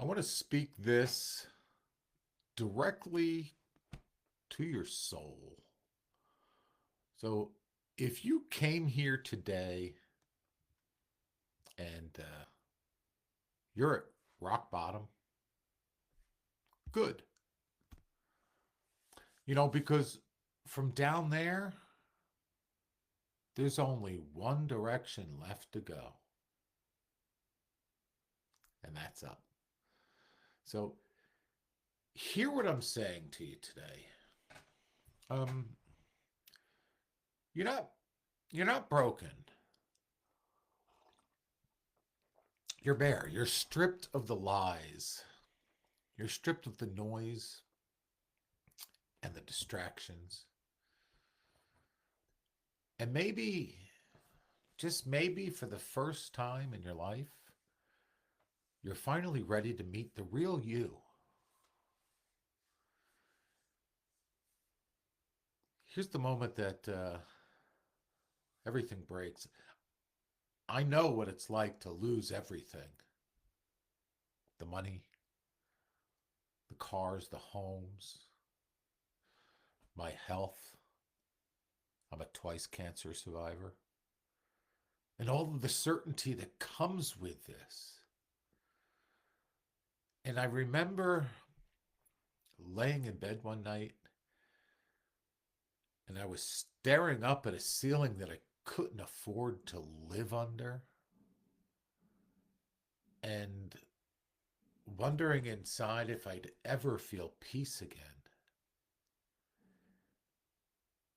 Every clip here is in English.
I want to speak this directly to your soul. So, if you came here today and you're at rock bottom, good. Because from down there, there's only one direction left to go, and that's up. So, hear what I'm saying to you today. Um, you're not you're not broken. You're bare. You're stripped of the lies. You're stripped of the noise and the distractions. And maybe, just maybe for the first time in your life, you're finally ready to meet the real you. Here's the moment that everything breaks. I know what it's like to lose everything: the money, the cars, the homes, my health. I'm a twice cancer survivor. And all of the certainty that comes with this. And I remember laying in bed one night and I was staring up at a ceiling that I couldn't afford to live under and wondering inside if I'd ever feel peace again.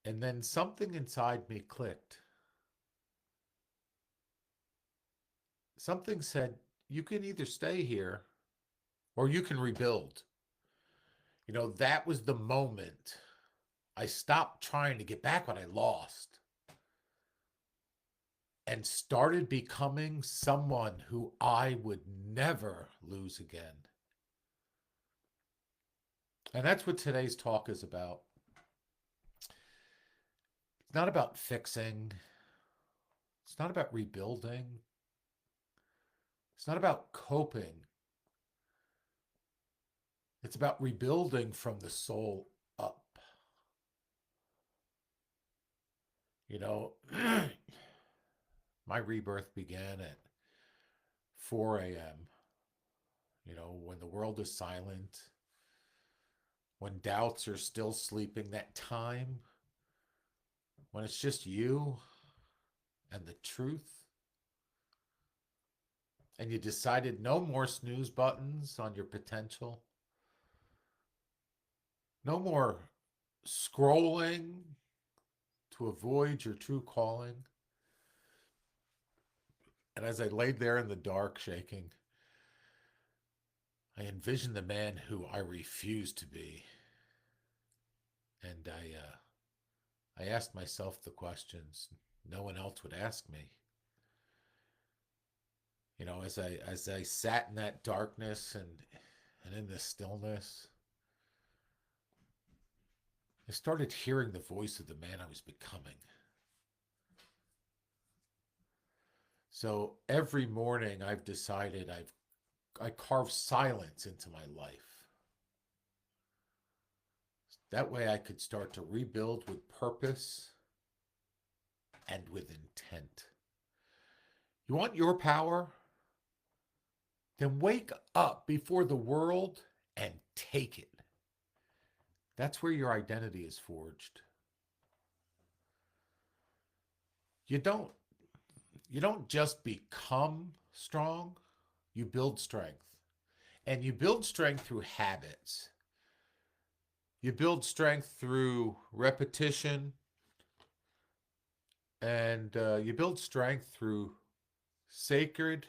And then something inside me clicked. Something said, you can either stay here or you can rebuild. That was the moment I stopped trying to get back what I lost and started becoming someone who I would never lose again. And that's what today's talk is about. It's not about fixing, it's not about rebuilding, it's not about coping. It's about rebuilding from the soul up. You know, my rebirth began at 4 a.m., when the world is silent, when doubts are still sleeping, that time when it's just you and the truth, and you decided no more snooze buttons on your potential, no more scrolling to avoid your true calling. And as I laid there in the dark, shaking, I envisioned the man who I refused to be. And I asked myself the questions no one else would ask me. As I sat in that darkness and in the stillness, I started hearing the voice of the man I was becoming. So every morning I've decided I carve silence into my life. That way I could start to rebuild with purpose and with intent. You want your power? Then wake up before the world and take it. That's where your identity is forged. You don't you don't just become strong, you build strength. And you build strength through habits. You build strength through repetition, and you build strength through sacred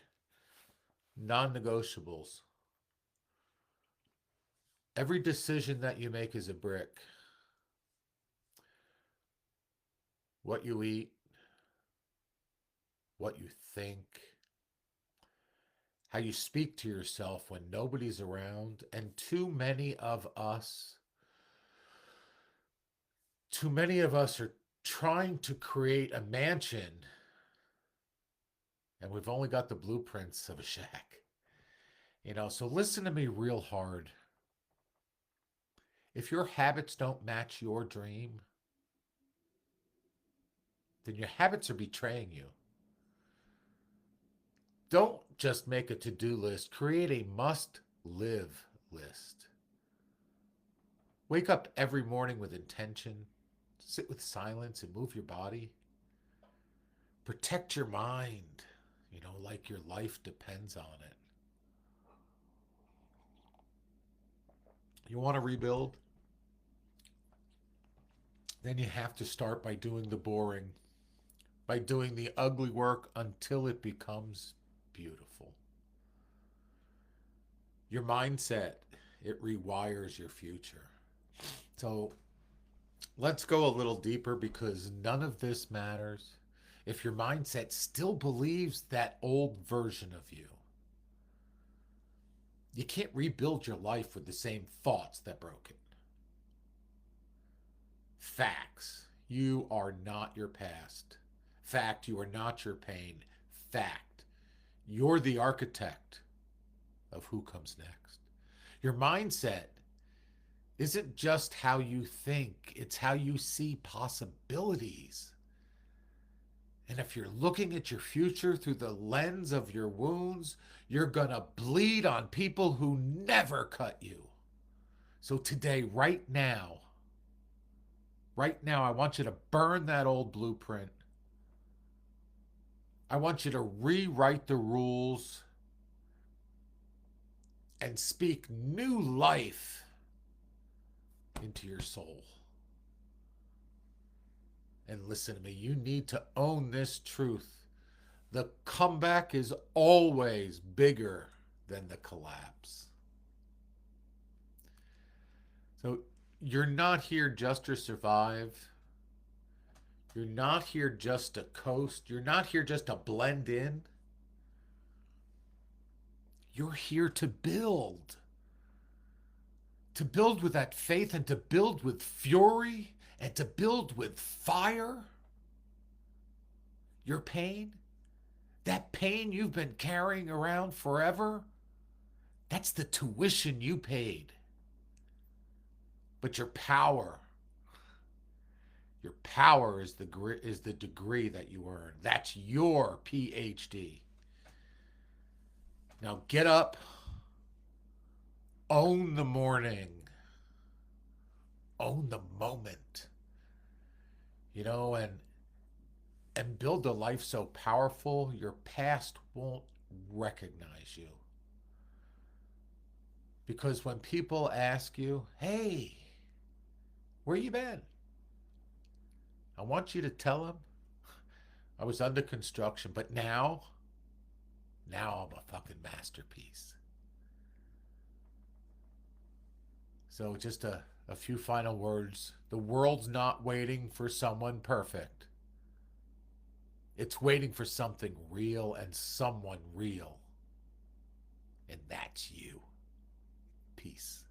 non negotiables. Every decision that you make is a brick. What you eat, what you think, how you speak to yourself when nobody's around, and too many of us are trying to create a mansion, and we've only got the blueprints of a shack. So listen to me real hard. If your habits don't match your dream, then your habits are betraying you. Don't just make a to do list, create a must live list. Wake up every morning with intention, sit with silence and move your body. Protect your mind, like your life depends on it. You want to rebuild? Then you have to start by doing the boring, by doing the ugly work until it becomes beautiful. Your mindset, it rewires your future. So let's go a little deeper because none of this matters if your mindset still believes that old version of you. You can't rebuild your life with the same thoughts that broke it. Facts. You are not your past. Fact, you are not your pain. Fact, you're the architect of who comes next. Your mindset isn't just how you think, it's how you see possibilities. And if you're looking at your future through the lens of your wounds, you're going to bleed on people who never cut you. So today, right now, I want you to burn that old blueprint. I want you to rewrite the rules and speak new life into your soul. And listen to me, you need to own this truth. The comeback is always bigger than the collapse. So you're not here just to survive. You're not here just to coast. You're not here just to blend in. You're here to build. To build with that faith and to build with fury and to build with fire. Your pain, that pain you've been carrying around forever, that's the tuition you paid. But your power is the degree that you earn. That's your PhD. Now get up, own the morning, own the moment, and build a life so powerful your past won't recognize you. Because when people ask you, "Hey, where you been?" I want you to tell them I was under construction, but now I'm a fucking masterpiece. So just a few final words. The world's not waiting for someone perfect. It's waiting for something real and someone real. And that's you. Peace.